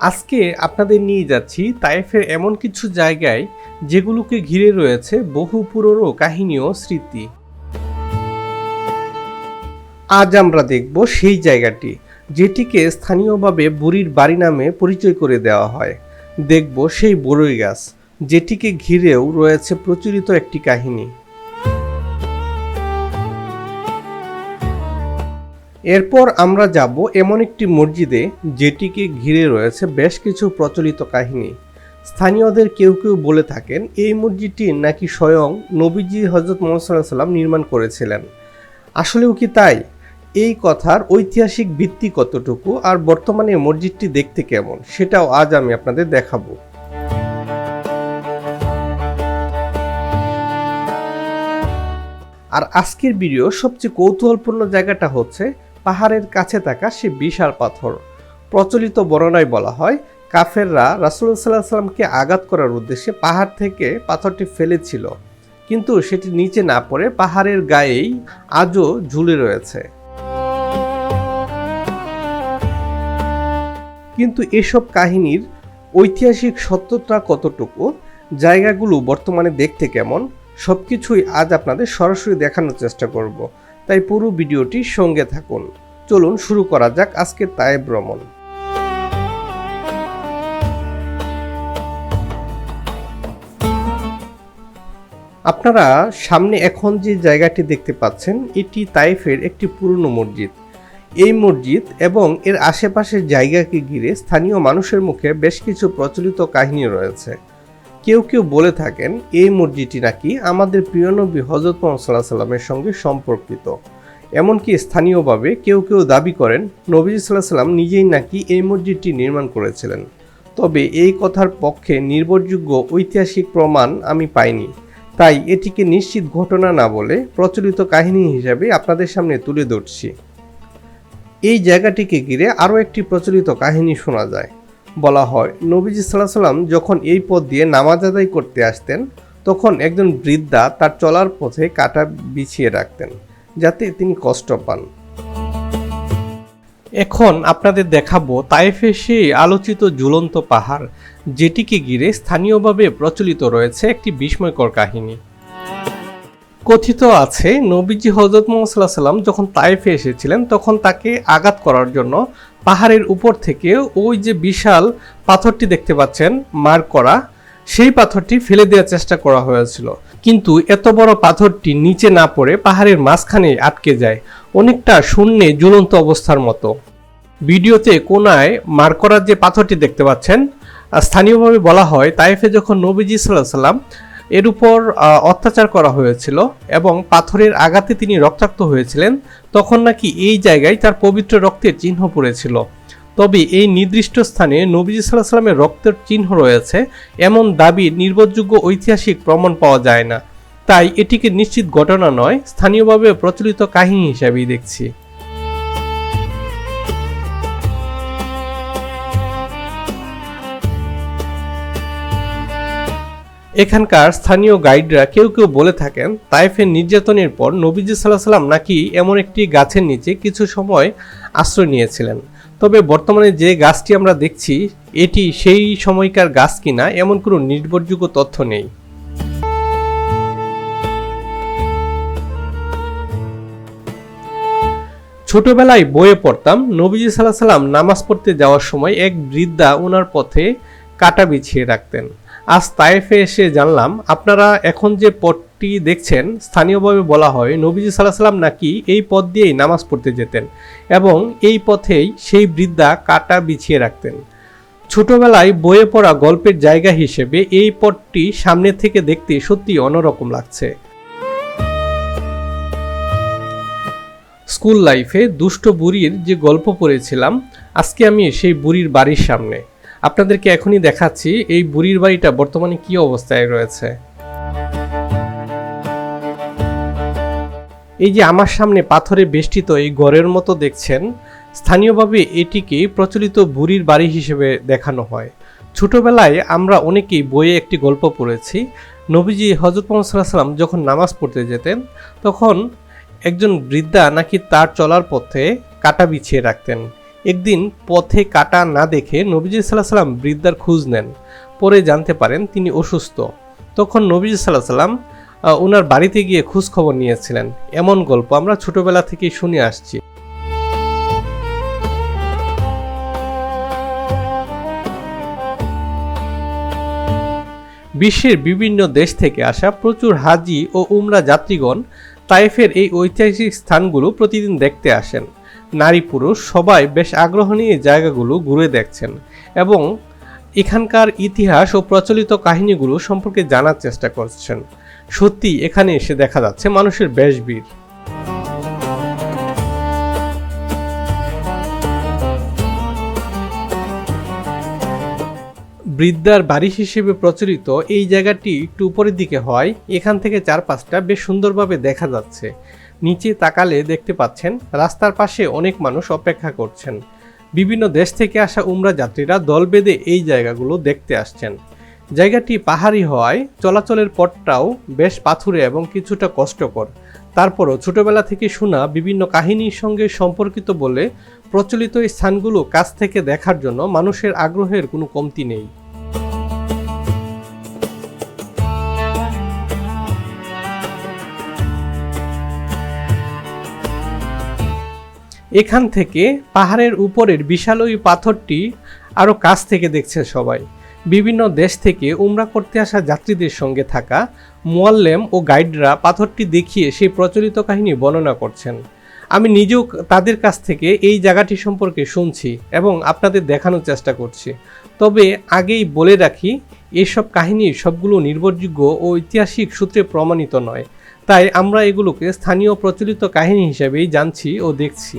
আজকে আপনাদের নিয়ে যাচ্ছি তায়েফের এমন কিছু জায়গায় যেগুলোকে ঘিরে রয়েছে বহু পুরনো কাহিনী ও স্মৃতি। আজ আমরা দেখব সেই জায়গাটি যেটিকে স্থানীয়ভাবে বুড়ির বাড়ি নামে পরিচয় করে দেওয়া হয়। দেখব সেই বড়ই গাছ যেটিকে ঘিরেও রয়েছে প্রচলিত একটি কাহিনী। এরপর আমরা যাব এমন একটি মসজিদে যেটিকে ঘিরে রয়েছে বেশ কিছু প্রচলিত কাহিনী। স্থানীয়দের কেউ কেউ বলে থাকেন এই মসজিদটি নাকি স্বয়ং নবীজি হযরত মুহাম্মদ সাল্লাল্লাহু আলাইহি ওয়াসাল্লাম নির্মাণ করেছিলেন। আসলেও কি তাই? এই কথার ঐতিহাসিক ভিত্তি কতটুকু আর বর্তমানে মসজিদটি দেখতে কেমন সেটাও আজ আমি আপনাদের দেখাবো। আর আজকের ভিডিও সবচেয়ে কৌতূহলপূর্ণ জায়গাটা হচ্ছে পাহাড়ের কাছে থাকা সে বিশাল পাথর। প্রচলিত বর্ণনায় বলা হয় কাফেররা রাসূলুল্লাহ সাল্লাল্লাহু আলাইহি ওয়াসাল্লামকে আঘাত করার উদ্দেশ্যে পাহাড় থেকে পাথরটি ফেলেছিল, কিন্তু সেটি নিচে না পড়ে পাহাড়ের গায়েই আজও ঝুলে রয়েছে। কিন্তু এসব কাহিনীর ঐতিহাসিক সত্যতা কতটুকু, জায়গাগুলো বর্তমানে দেখতে কেমন, সবকিছুই আজ আপনাদের সরাসরি দেখানোর চেষ্টা করব। তাই পুরো ভিডিওটি সঙ্গে থাকুন। চলুন শুরু করা যাক আজকের তায়েফ ভ্রমণ। আপনারা সামনে এখন যে জায়গাটি দেখতে পাচ্ছেন এটি তায়েফের একটি পুরনো মসজিদ। এই মসজিদ এবং এর আশেপাশের জায়গাকে ঘিরে স্থানীয় মানুষের মুখে বেশ কিছু প্রচলিত কাহিনী রয়েছে। কেউ কেউ বলে থাকেন এই মসজিদটি নাকি আমাদের প্রিয় নবী হযরত মুহাম্মদ সাল্লাল্লাহু আলাইহি ওয়াসাল্লামের সঙ্গে সম্পর্কিত। এমনকি স্থানীয়ভাবে কেউ কেউ দাবি করেন নবীজি সাল্লাল্লাহু আলাইহি ওয়াসাল্লাম নিজেই নাকি এই মসজিদটি নির্মাণ করেছিলেন। তবে এই কথার পক্ষে নির্ভরযোগ্য ঐতিহাসিক প্রমাণ আমি পাইনি, তাই এটিকে নিশ্চিত ঘটনা না বলে প্রচলিত কাহিনী হিসাবে আপনাদের সামনে তুলে ধরছি। এই জায়গাটিকে ঘিরে আরও একটি প্রচলিত কাহিনী শোনা যায়। বলা হয় নবীজি সাল্লাল্লাহু আলাইহি ওয়াসাল্লাম যখন এই পথ দিয়ে নামাজ আদায় করতে আসতেন তখন একজন বৃদ্ধা তার চলার পথে কাঁটা বিছিয়ে রাখতেন যাতে তিনি কষ্ট পান। এখন আপনাদের দেখাবো তায়েফের সেই আলোচিত ঝুলন্ত পাহাড় যেটিকে ঘিরে স্থানীয়ভাবে প্রচলিত রয়েছে একটি বিস্ময়কর কাহিনী। কথিত আছে নবীজি হযরত মুহাম্মদ সাল্লাল্লাহু আলাইহি ওয়াসাল্লাম যখন তায়েফে এসেছিলেন তখন তাকে আঘাত করার জন্য পাহাড়ের উপর থেকে ওই যে বিশাল পাথরটি দেখতে পাচ্ছেন মার্ক করা, সেই পাথরটি ফেলে দেওয়ার চেষ্টা করা হয়েছিল, কিন্তু এত বড় পাথরটি নিচে না পড়ে পাহাড়ের মাঝখানে আটকে যায়, অনেকটা শূন্যে ঝুলন্ত অবস্থার মতো। ভিডিওতে কোনায় মার্ক করার যে পাথরটি দেখতে পাচ্ছেন, স্থানীয়ভাবে বলা হয় তায়েফে যখন নবীজি সাল্লাল্লাহু আলাইহি ওয়াসাল্লাম এর উপর অত্যাচার করা হয়েছিল এবং পাথরের আঘাতে তিনি রক্তাক্ত হয়েছিলেন, তখন নাকি এই জায়গায় তার পবিত্র রক্তের চিহ্ন পড়েছিল। তবে এই নির্দিষ্ট স্থানে নবীজি সাল্লাল্লাহু আলাইহি ওয়াসাল্লামের রক্তের চিহ্ন রয়েছে এমন দাবির নির্ভরযোগ্য ঐতিহাসিক প্রমাণ পাওয়া যায় না, তাই এটিকে নিশ্চিত ঘটনা নয়, স্থানীয়ভাবে প্রচলিত কাহিনী হিসেবেই দেখছি। এখানকার স্থানীয় গাইডরা কেউ কেউ বলে থাকেন তায়েফের নির্যাতনের পর নবীজি সাল্লাল্লাহু আলাইহি ওয়াসাল্লাম নাকি এমন একটি গাছের নিচে কিছু সময় আশ্রয় নিয়েছিলেন। তবে বর্তমানে যে গাছটি আমরা দেখছি এটি সেই সময়কার গাছ কিনা এমন কোনো নির্ভরযোগ্য তথ্য নেই। ছোটবেলায় বইয়ে পড়তাম নবীজি সাল্লাল্লাহু আলাইহি ওয়াসাল্লাম নামাজ পড়তে যাওয়ার সময় এক বৃদ্ধা ওনার পথে কাঁটা বিছিয়ে রাখতেন। আজ তায়েফে এসে জানলাম আপনারা এখন যে পথটি দেখছেন স্থানীয়ভাবে বলা হয় নবীজি সাল্লাল্লাহু আলাইহি ওয়াসাল্লাম নাকি এই পথ দিয়েই নামাজ পড়তে যেতেন এবং এই পথেই সেই বৃদ্ধা কাঁটা বিছিয়ে রাখতেন। ছোটবেলায় বইয়ে পড়া গল্পের জায়গা হিসেবে এই পথটি সামনে থেকে দেখতে সত্যি অন্যরকম লাগছে। স্কুল লাইফে দুষ্ট বুড়ির যে গল্প পড়েছিলাম, আজকে আমি সেই বুড়ির বাড়ির সামনে। আপনাদেরকে এখনই দেখাচ্ছি এই বুড়ির বাড়িটা বর্তমানে কি অবস্থায় রয়েছে। এই যে আমার সামনে পাথরে বেষ্টিত এই ঘরের মতো দেখছেন, স্থানীয়ভাবে এটিকে প্রচলিত বুড়ির বাড়ি হিসেবে দেখানো হয়। ছোটবেলায় আমরা অনেকেই বইয়ে একটি গল্প পড়েছি, নবীজি হযরত মুহাম্মদ সাল্লাল্লাহু আলাইহি ওয়াসাল্লাম যখন নামাজ পড়তে যেতেন তখন একজন বৃদ্ধা নাকি তার চলার পথে কাঁটা বিছিয়ে রাখতেন। একদিন পথে কাঁটা না দেখে নবীজি সাল্লাল্লাহু আলাইহি সাল্লাম বৃদ্ধার খোঁজ নেন। পরে জানতে পারেন তিনি অসুস্থ। তখন নবীজি সাল্লাল্লাহু আলাইহি সাল্লাম ওনার বাড়িতে গিয়ে খোঁজ খবর নিয়েছিলেন। এমন গল্প আমরা ছোটবেলা থেকেই শুনে আসছি। বিশ্বের বিভিন্ন দেশ থেকে আসা প্রচুর হাজি ও উমরা যাত্রীগণ তায়েফের এই ঐতিহাসিক স্থানগুলো প্রতিদিন দেখতে আসেন। নারী পুরুষ সবাই বেশ আগ্রহ নিয়ে জায়গাগুলো ঘুরে দেখছেন এবং এখানকার ইতিহাস ও প্রচলিত কাহিনীগুলো সম্পর্কে জানার চেষ্টা করছেন। সত্যি এখানে এসে দেখা যাচ্ছে মানুষের বেশ ভিড়। বৃদ্ধার বাড়ি হিসেবে প্রচলিত এই জায়গাটি একটু উপরের দিকে হয়। এখান থেকে চারপাশটা বেশ সুন্দরভাবে দেখা যাচ্ছে। নিচে তাকালে দেখতে পাচ্ছেন রাস্তার পাশে অনেক মানুষ অপেক্ষা করছেন। বিভিন্ন দেশ থেকে আসা উমরা যাত্রীরা দল বেঁধে এই জায়গাগুলো দেখতে আসছেন। জায়গাটি পাহাড়ি হওয়ায় চলাচলের পথটাও বেশ পাথুরে এবং কিছুটা কষ্টকর। তারপরও ছোটবেলা থেকে শোনা বিভিন্ন কাহিনীর সঙ্গে সম্পর্কিত বলে প্রচলিত এই স্থানগুলো কাছ থেকে দেখার জন্য মানুষের আগ্রহের কোনো কমতি নেই। এখান থেকে পাহাড়ের উপরের বিশাল ওই পাথরটি আরও কাছ থেকে দেখছে সবাই। বিভিন্ন দেশ থেকে উমরা করতে আসা যাত্রীদের সঙ্গে থাকা মুয়াল্লেম ও গাইডরা পাথরটি দেখিয়ে সেই প্রচলিত কাহিনী বর্ণনা করছেন। আমি নিজেও তাদের কাছ থেকে এই জায়গাটি সম্পর্কে শুনছি এবং আপনাদের দেখানোর চেষ্টা করছি। তবে আগেই বলে রাখি, এসব কাহিনী সবগুলো নির্ভরযোগ্য ও ঐতিহাসিক সূত্রে প্রমাণিত নয়, তাই আমরা এগুলোকে স্থানীয় প্রচলিত কাহিনী হিসেবেই জানছি ও দেখছি।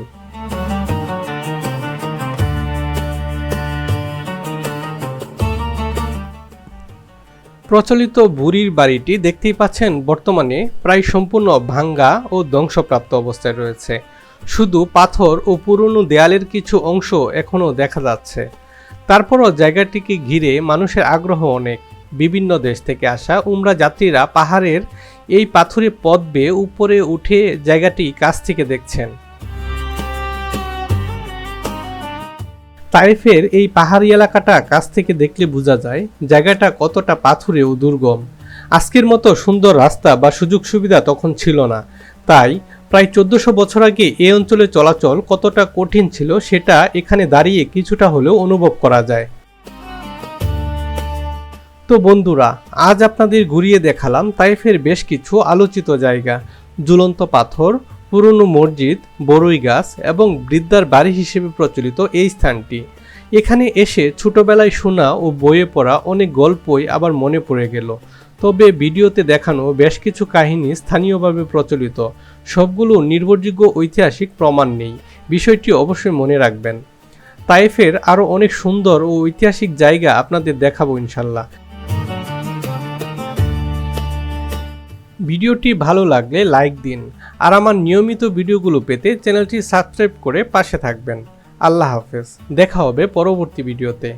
প্রচলিত বুড়ির বাড়িটি দেখতেই পাচ্ছেন বর্তমানে প্রায় সম্পূর্ণ ভাঙ্গা ও ধ্বংসপ্রাপ্ত অবস্থায় রয়েছে। শুধু পাথর ও পুরনো দেয়ালের কিছু অংশ এখনও দেখা যাচ্ছে। তারপরও জায়গাটিকে ঘিরে মানুষের আগ্রহ অনেক। বিভিন্ন দেশ থেকে আসা উমরা যাত্রীরা পাহাড়ের এই পাথুরে পথ বেয়ে উপরে উঠে জায়গাটি কাছ থেকে দেখছেন। তায়েফের এই পাহাড়ি এলাকাটা কাছ থেকে দেখলে বোঝা যায় জায়গাটা কতটা পাথুরে ও দুর্গম। আজকের মতো সুন্দর রাস্তা বা সুযোগ সুবিধা তখন ছিল না, তাই প্রায় 1400 বছর আগে এই অঞ্চলে চলাচল কতটা কঠিন ছিল সেটা এখানে দাঁড়িয়ে কিছুটা হলেও অনুভব করা যায়। তো বন্ধুরা, আজ আপনাদের ঘুরিয়ে দেখালাম তায়েফের বেশ কিছু আলোচিত জায়গা, ঝুলন্ত পাথর, পুরনো মসজিদ, বড়ই গাছ এবং বৃদ্ধার বাড়ি হিসেবে প্রচলিত এই স্থানটি। এখানে এসে ছোটবেলায় শোনা ও বইয়ে পড়া অনেক গল্পই আবার মনে পড়ে গেল। তবে ভিডিওতে দেখানো বেশ কিছু কাহিনী স্থানীয়ভাবে প্রচলিত, সবগুলো নির্ভরযোগ্য ঐতিহাসিক প্রমাণ নেই, বিষয়টি অবশ্যই মনে রাখবেন। তায়েফের আরও অনেক সুন্দর ও ঐতিহাসিক জায়গা আপনাদের দেখাবো ইনশাল্লাহ। ভিডিওটি ভালো লাগলে লাইক দিন, আর আমার নিয়মিত ভিডিওগুলো পেতে চ্যানেলটি সাবস্ক্রাইব করে পাশে থাকবেন। আল্লাহ হাফেজ, দেখা হবে পরবর্তী ভিডিওতে।